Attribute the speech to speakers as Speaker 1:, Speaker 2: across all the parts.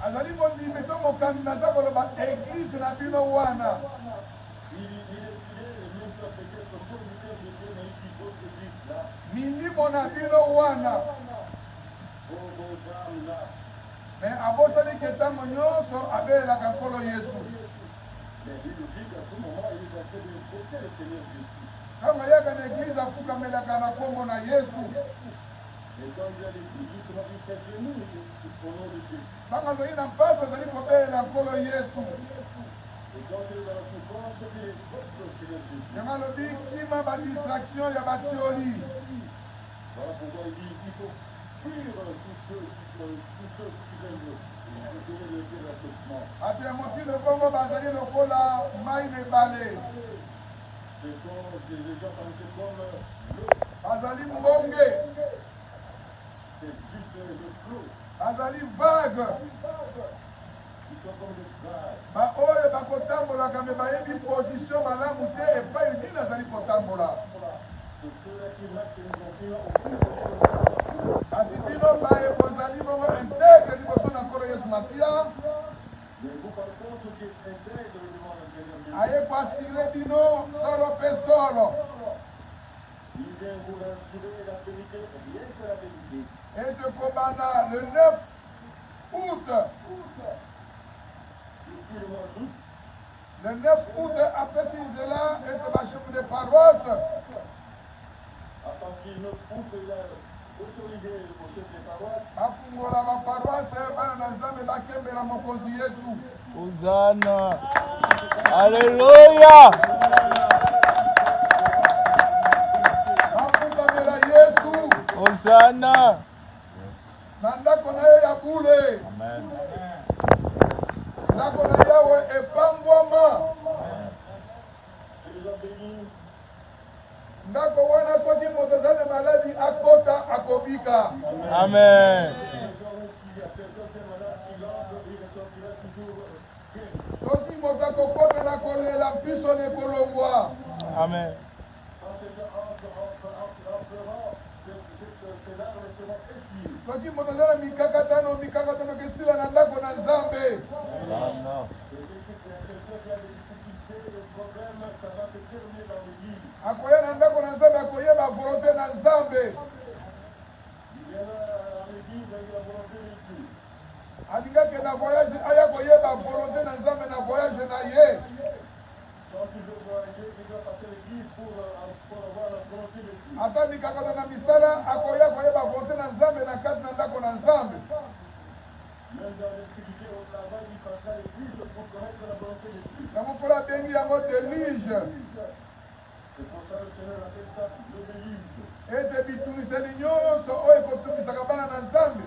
Speaker 1: azali mondimi to mokambi naza koloba église na bino wana. Mindimo na bino wana. Mais abosali ke ntango nyonso abelaka nkolo Yesu. Ntango ayaka na église afukamelaka na kombo na Yesu. Ntango azali na mpasi azali kobelela nkolo Yesu. Yango alobi kima badistraction ya batioli. Ati ya mokili Kongo bazali lokola mai na ebale. Bazali mbonge. Bazali vague. Ba oyo bakotambolaka me bayebi position malamu te epai nini azali kotambola. Kasi bino baye bozali bongo intègre liboso na nkolo Yesu Masiya. Aye koasire bino solo pe solo. Ete kobanda le 9 août. Le 9 août, après Sinzela, ete bachef de paroisse. Bafungola ba paroisse bana na Nzambe bakembela mokonzi Yesu.
Speaker 2: Hosanna. Alléluia.
Speaker 1: Bafungamela Yesu.
Speaker 2: Hosanna.
Speaker 1: Na ndako na ye ya bule.
Speaker 2: Amen.
Speaker 1: Ndako na Yawe epambwama. Ndako wana soki moto azali maladi akota akobika.
Speaker 2: Amen.
Speaker 1: Soki moto akokota na kolela mpiso na ekolongwa.
Speaker 2: Amen.
Speaker 1: Soki moto azali mikakatano kesila na ndako na Nzambe. Akoya na ndako na Nzambe akoyeba volonté na Nzambe. Alingaki na voyage aya koyeba volonté na Nzambe na voyage na ye. Ata mikakata na misala akoya koyeba volonté na Nzambe na kati na ndako na Nzambe. Na mokolo abengi yango delige. Ete bitumiseli nyonso oyo ekotumisaka bana na Nzambe.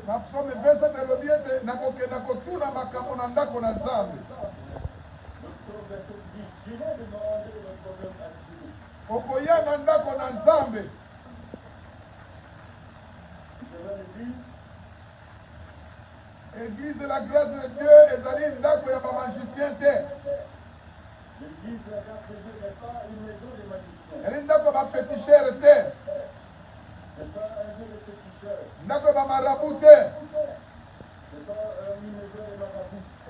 Speaker 1: Na psaume 27 elobi ete nakokenda kotuna makambo na ndako na Nzambe. Okoya na ndako na Nzambe. Église de la grâce de Dieu ezali ndako ya ba magicien te. Eli ndako ba féticheur te. Ndako ba marabu te.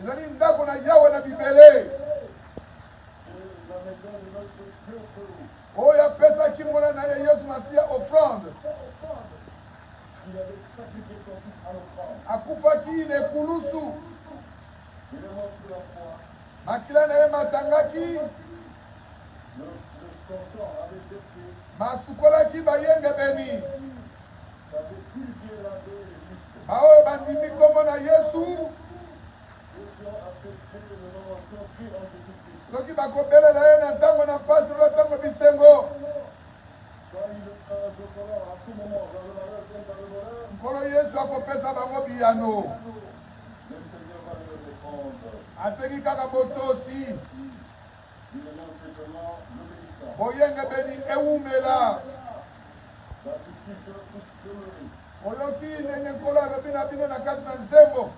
Speaker 1: Ezali ndako na Yawe na Bibele. Oyo apesaki mwana na ye Yesu Masiya offrande. Akufaki na ekulusu. Makila na ye matangaki. Masukolaki bayenge beni. Baoyo bandimi kombo na Yesu. Soki bakobelela ye na ntango na mpasi na ntango bisengo. Nkolo Yesu akopesa bango biyano. Asengi kaka botosi. Boyenge beni ewumela. Oyoki ndenge nkolo alobi na bino na kati na nzembo.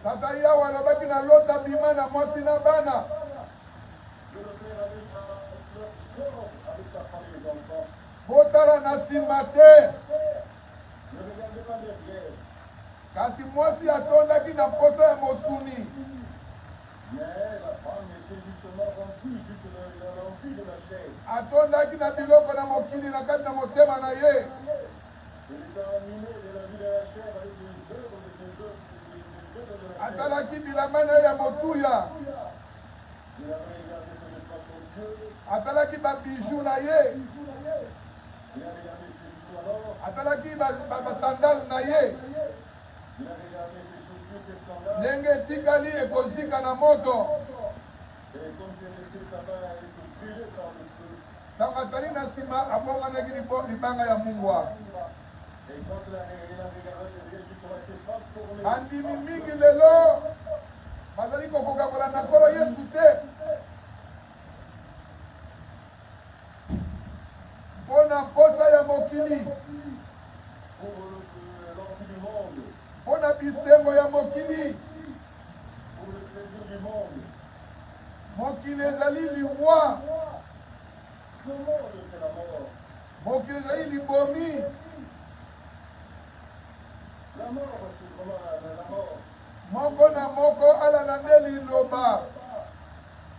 Speaker 1: Tata Yawe alobaki na lota bima na mwasi na bana. botala na nsima te.
Speaker 3: Ne regardez pas derrière.
Speaker 1: Kasi mwasi atondaki na posa ya mosuni.
Speaker 3: Mais la femme était justement remplie, juste la remplie de la chair.
Speaker 1: Atondaki na biloko na mokili na kati na motema na ye.
Speaker 3: Elle était animée de la vie de la chair avec des œuvres de la chair.
Speaker 1: Atalaki bilamba na ye ya motuya.
Speaker 3: Il a regardé ce n'est pas son Dieu.
Speaker 1: Atalaki babiju na ye.
Speaker 3: Il a regardé ses bijoux alors.
Speaker 1: Atalaki basandale na ye.
Speaker 3: Il a regardé ses chaussures, ses sandales.
Speaker 1: Ndenge etikali ekozika na moto.
Speaker 3: Et comme c'est resté là-bas, elle était brûlée par le feu.
Speaker 1: Ntango atali na nsima abonganaki libanga ya mungwa.
Speaker 3: Et quand il a regardé derrière, justement, elle s'est transformée.
Speaker 1: Bandimi mingi lelo bazali kokoka kolanda nkolo Yesu te. Mpona posa ya mokili,
Speaker 3: Pour l'envie du monde,
Speaker 1: mpona bisengo ya mokili.
Speaker 3: pour le plaisir du monde.
Speaker 1: Mokili ezali liwa,
Speaker 3: Le monde, c'est la mort.
Speaker 1: mokili ezali libomi.
Speaker 3: La mort, c'est vraiment la mort.
Speaker 1: Moko na moko alala nde liloba.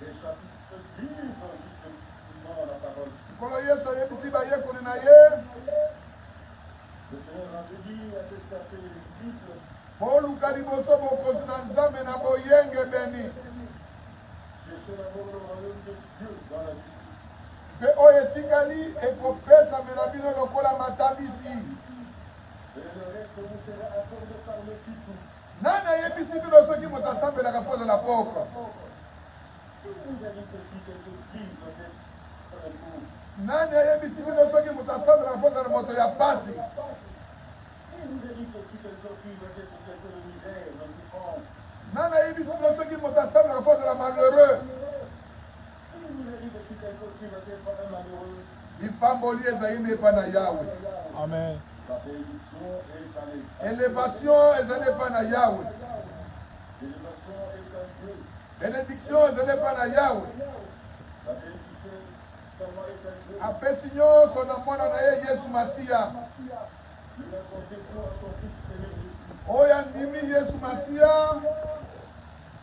Speaker 3: Les chapitres vivent justement la parole.
Speaker 1: Nkolo Yesu ayebisi bayekoli na ye,
Speaker 3: Le Seigneur avait dit à ses disciples,
Speaker 1: boluka liboso bokonzi na Nzambe na boyenge beni.
Speaker 3: cherchez d'abord le royaume de Dieu dans la vie.
Speaker 1: Mpe oyo etikali ekopesamela bino lokola matabisi.
Speaker 3: Et le reste vous sera accordé par le Tout.
Speaker 1: Nani ayebisi bino soki moto asambelaka fo ezala pokwa?
Speaker 3: Si vous avez aussi quelque chose dans cette parcours,
Speaker 1: Nani ayebisi bino soki moto asambelaka fo ezala moto ya pasi?
Speaker 3: si vous avez aussi quelque chose dans cette situation de misère, de souffrance,
Speaker 1: Nani ayebisi bino soki moto asambelaka fo ezala malheureux?
Speaker 3: si vous avez aussi quelque chose dans cette problème malheureux,
Speaker 1: Lipamboli ezali nde epai na Yawe.
Speaker 2: Amen.
Speaker 3: la bénédiction est à l'État.
Speaker 1: Elevation ezali epai na Yawe.
Speaker 3: L'élévation est à Dieu.
Speaker 1: Benediction ezali epai na Yawe.
Speaker 3: La bénédiction seulement est à Dieu.
Speaker 1: Apesi nyonso na mwana na ye Yesu Masiya.
Speaker 3: Il a compté pour à son fils aimé Jésus.
Speaker 1: Oyo andimi Yesu Masiya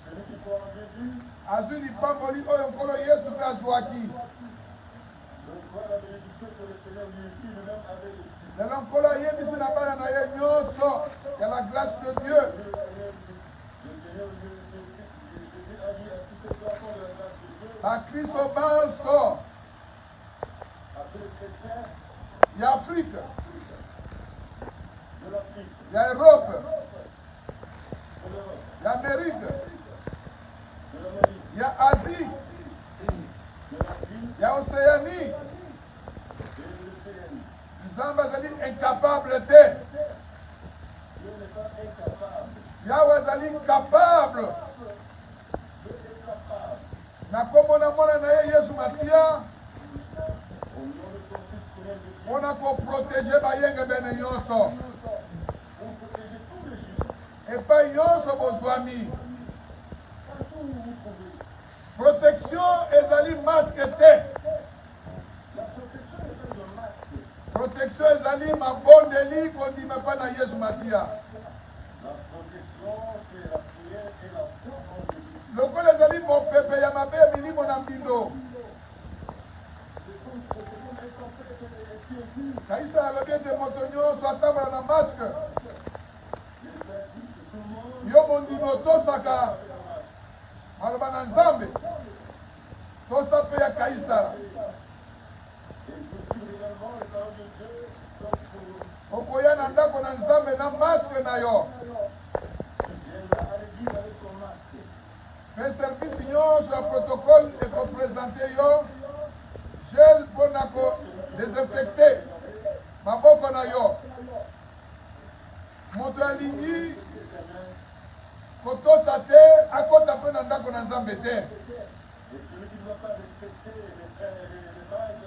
Speaker 3: Celui qui croit en Jésus,
Speaker 1: azwi lipamboli oyo nkolo Yesu mpe azwaki.
Speaker 3: reçoit la bénédiction que le Seigneur lui lui-même avait reçue.
Speaker 1: Lelo nkolo ayebisi na bana na ye nyonso ya la grâce de Dieu.
Speaker 3: Le Seigneur Jésus a dit à tous ces enfants de la grâce de Dieu,
Speaker 1: Bakristo banso
Speaker 3: à tous les chrétiens
Speaker 1: ya Afrique,
Speaker 3: de l'Afrique,
Speaker 1: ya Europe,
Speaker 3: de l'Europe,
Speaker 1: ya Amérique,
Speaker 3: de l'Amérique,
Speaker 1: ya Asie,
Speaker 3: de l'Asie
Speaker 1: ya Océanie.
Speaker 3: et de l'Océanie.
Speaker 1: Nzambe azali incapable te.
Speaker 3: Dieu n'est pas incapable.
Speaker 1: Yawe azali capable.
Speaker 3: Dieu est capable.
Speaker 1: Na kombo na mwana na ye Yesu Masiya
Speaker 3: Au nom de son Fils Seigneur Jésus,
Speaker 1: mpona koprotege bayenge bene nyonso.
Speaker 3: pour protéger tous les Juifs,
Speaker 1: Epai nyonso bozwami.
Speaker 3: partout où vous trouvez.
Speaker 1: Protection ezali masque te.
Speaker 3: La protection est un masque.
Speaker 1: Protection ezali mabondeli kondima epai na Yesu Masiya.
Speaker 3: La protection, c'est la prière et la foi en Jésus.
Speaker 1: Lokola ezali mopepe ya mabe ya milimo na mbindo.
Speaker 3: C'est comme un conseil qui est dit.
Speaker 1: Kaisa alobi ete moto nyonso atambola na masque.
Speaker 3: Les baptistes, tout le monde,
Speaker 1: Yo mondimi otosaka maloba na Nzambe. Tosa mpe ya Kaisara.
Speaker 3: et je suis également les paroles de Dieu, donc pour
Speaker 1: Okoya na ndako na Nzambe na masque na yo.
Speaker 3: tu viendras à l'église avec ton masque.
Speaker 1: Mpe service nyonso ya protocole ekopresente yo gel mpona kodesinfecte maboko na yo. Moto alingi kotosa te akota mpe na ndako na Nzambe te.
Speaker 3: Et celui qui ne va pas respecter les bases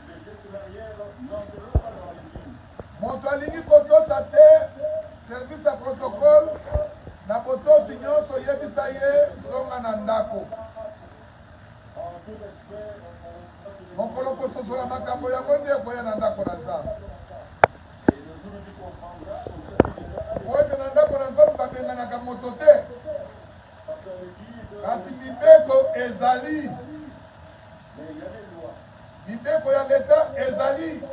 Speaker 3: des gestes barrières n'entrera pas dans l'église.
Speaker 1: Moto alingi kotosa te service ya protocole na botosi nyonso yebisa ye zonga na ndako.
Speaker 3: En
Speaker 1: mokolo kososola makambo yango nde koya na ndako na Nzambe. Po ete na ndako na Nzambe babenganaka moto te, kasi mibeko ezali, mibeko ya leta ezali,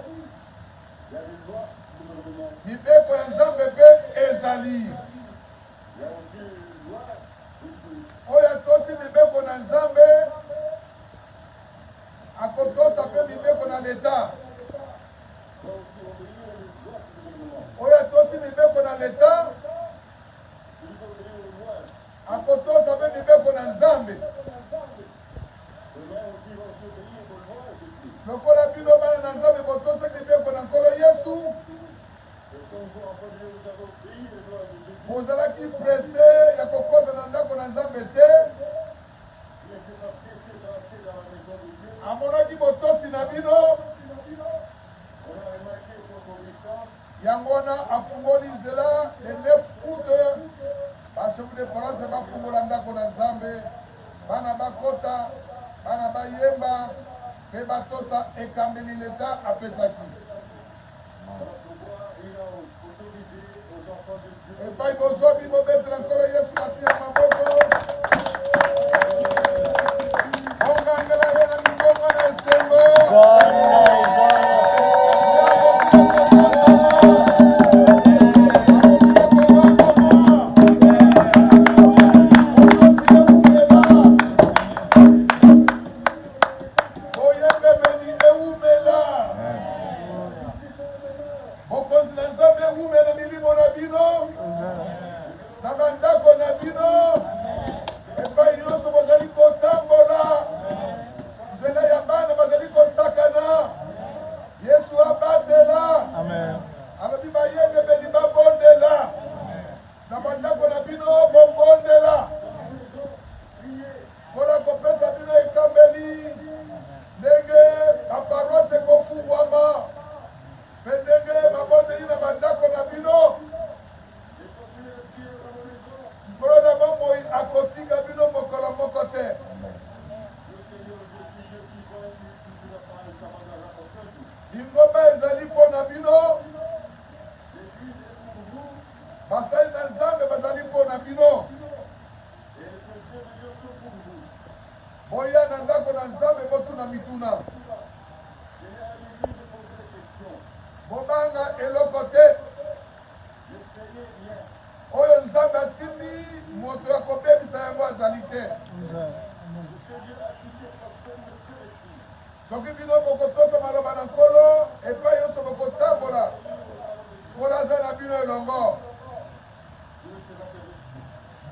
Speaker 1: mibeko ya Nzambe mpe ezali. Oyo atosi mibeko na Nzambe akotosa mpe mibeko na leta. Oyo atosi mibeko na leta akotosa mpe mibeko na Nzambe. Lokola bino bana na Nzambe botose mibeko na Nkolo Yesu, bozalaki presse ya kokota na ndako na Nzambe te, amonaki botosi na bino, yango wana afungoli nzela le 9 août bachef de paroisse bafungola ndako na Nzambe, bana bakota, bana bayemba mpe batosa ekambeli leta apesaki. Epai bozwa bino betela Nkolo Yesu basi ya maboko, ongangela ye na mingongo na esengo. Soki bino bokotosa maloba na Nkolo, epai nyonso bokotambola mpola aza na bino elongo.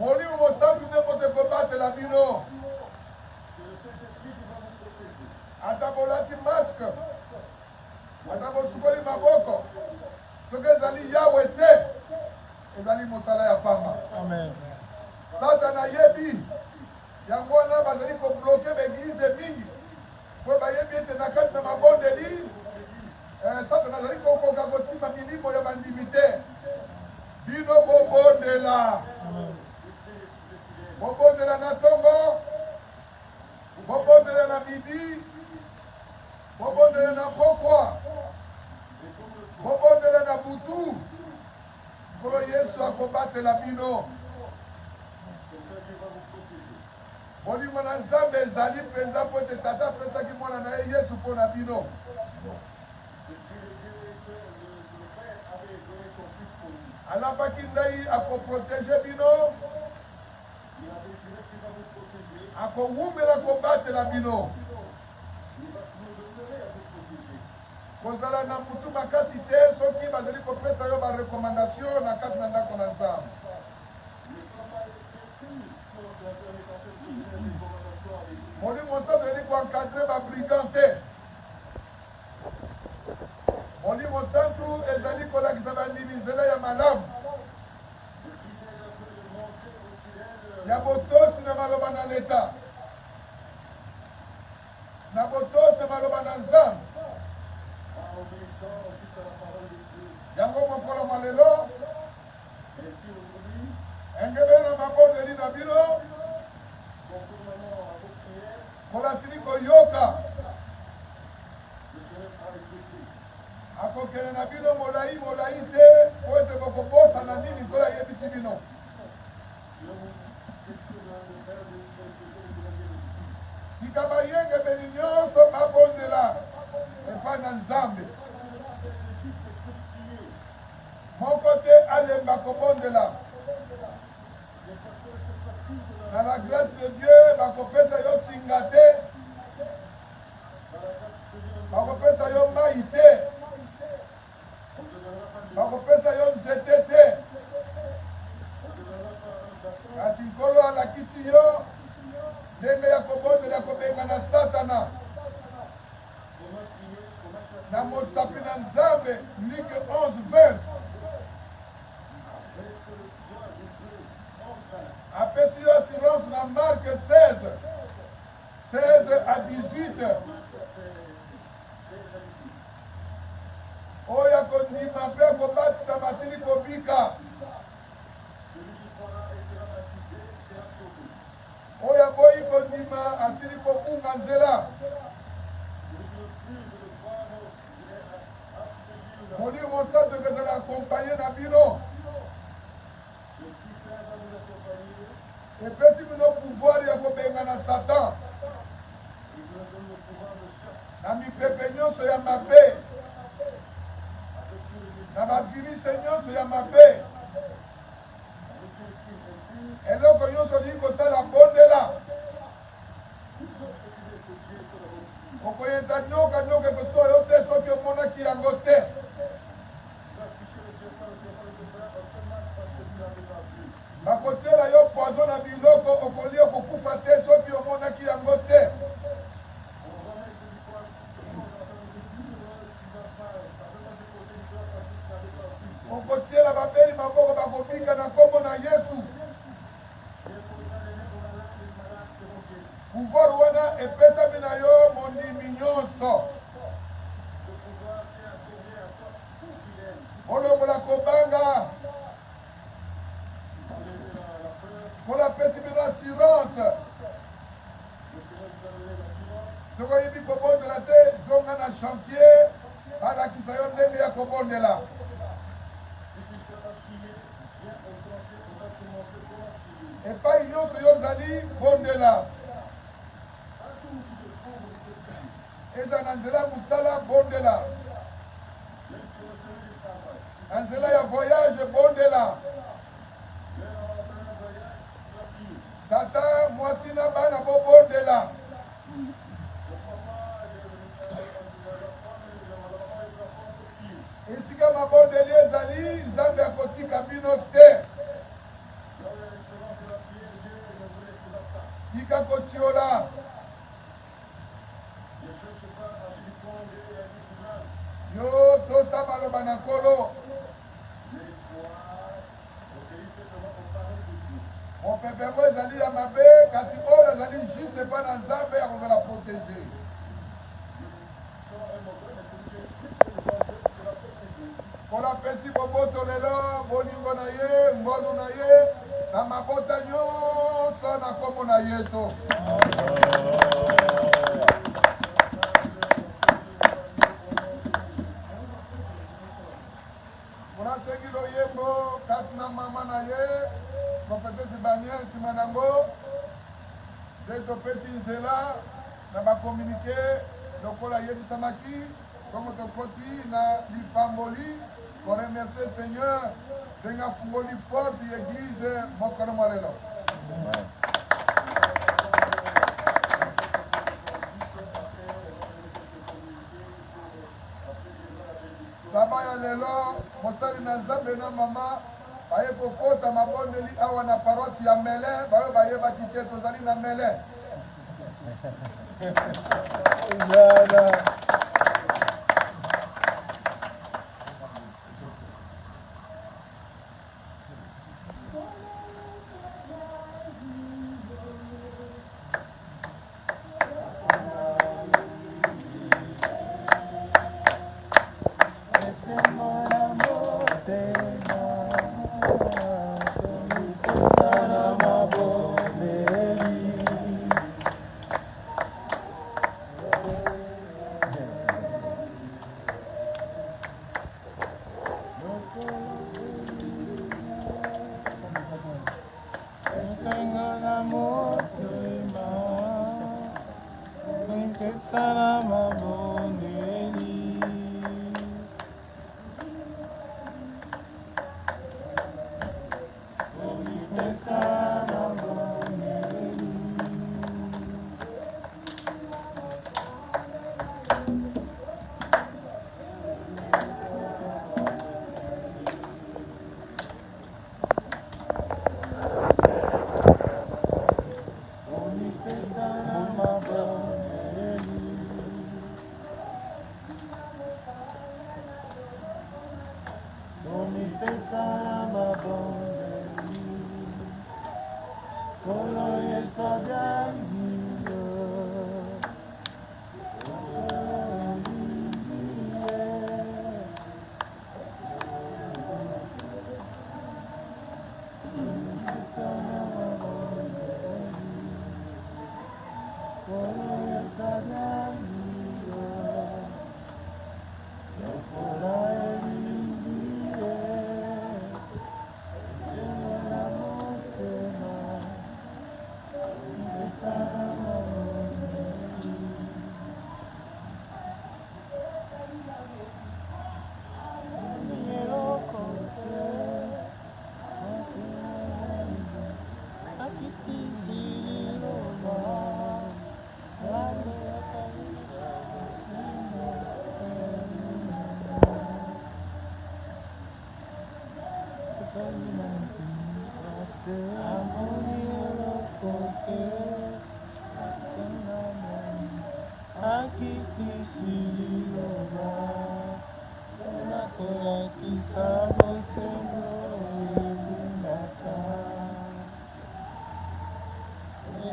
Speaker 1: Molimo mosantu nde moto ekobatela bino. Ata bolati maske, ata bosukoli maboko, soki ezali Yawe te, ezali mosala ya pamba.
Speaker 2: Amen.
Speaker 1: Satana yebi, yango wana bazali kobloke baeglize mingi. Po bayebi ete na kati na mabondeli, Satana azali kokoka kosima milimo ya bandimi te. Bino bobondela. Bobondela na ntongo, bobondela na midi, bobondela na pokwa, bobondela na butu. Nkolo Yesu akobatela bino. Molimo na Nzambe ezali mpenza po ete tata apesaki mwana na ye Yesu mpo na bino. Alapaki ndai akoprotege bino, akowumela kobatela bino. Kozala na mutu makasi te soki bazali kopesa yo barekomandasyon na kati na ndako na Nzambe. Molimo Santo ezali koencadre babrigand te. Molimo Santo ezali kolakisa bandimi nzela ya malamu, ya botosi na maloba na leta, na botosi na maloba na Nzambe. Yango mokolo mwa lelo engebe na mabondeli na bino, kolasili koyoka akokende na bino molai te po ete bokobosana nini nkolo ayebisi bino. Tika bayengebeli nyonso babondela epai na Nzambe. Moko te alemba kobondela. Na la grâce de Dieu bakopesa yo singa te, bakopesa yo mai te, bakopesa yo nzete te. Kasi nkolo alakisi yo ndenge ya kobondela kobenga na Satana. Na mosapi na Nzambe Luc 11:20 apesi yo assurance na Marc 16 à 18 oyo akondima mpe kobatisa masili kobika, oyo aboyi kondima asili kobunga nzela. Molimo Mosantu ekozala akompanye na bino, epesi bino pouvoir ya kobenga na Satan na mipepe nyonso ya mabe, na bavirise nyonso ya mabe, eloko nyonso lingi kosala bondela. Okoyeta nyoka ekosola yo te soki omonaki yango te. Bakotiela yo poison na biloko okolia kokufa te soki omonaki yango te. Okotiela babeli maboko bakobika na kombo na Yesu. Pouvoir wana epesami na yo mondimi nyonso. Olongola kobanga kola pesi bino assurance. Soki oyebi kobondela te, zonga na chantier balakisa yo ndenge ya kobondela. Epai nyonso yo ozali bondela. Eza na nzela mosala bondela, na nzela ya voyage bondela. Tata mwasi na bana bobondela. Esika mabondeli ezali Nzambe akotika bino te. Tika kotiola. Yo tosa maloba na nkolo. Mopepe yango ezali ya mabe, kasi oyo ezali juste epai na Nzambe akozala protege. Kola pesi boboto lelo bolingo na ye, ngolu na ye, na mabota nyonso na kombo na Yesu. Munasengi loyembo kati na mama na ye, profetesi Bania nsima nango, nde topesi nzela na bakomunike lokola yebisamaki, komo tokoti na lipamboli koremercie Seigneur ndenge afungoli porte ya eglize mokolo mwa lelo. Saba ya lelo mosali na Nzambe na mama baye kokota mabondeli awa na paroisse ya Mele, bayo bayebaki te tozali na Mele.
Speaker 2: Sana mabondeli. Sana mabondeli.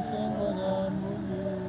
Speaker 2: Sengo na muli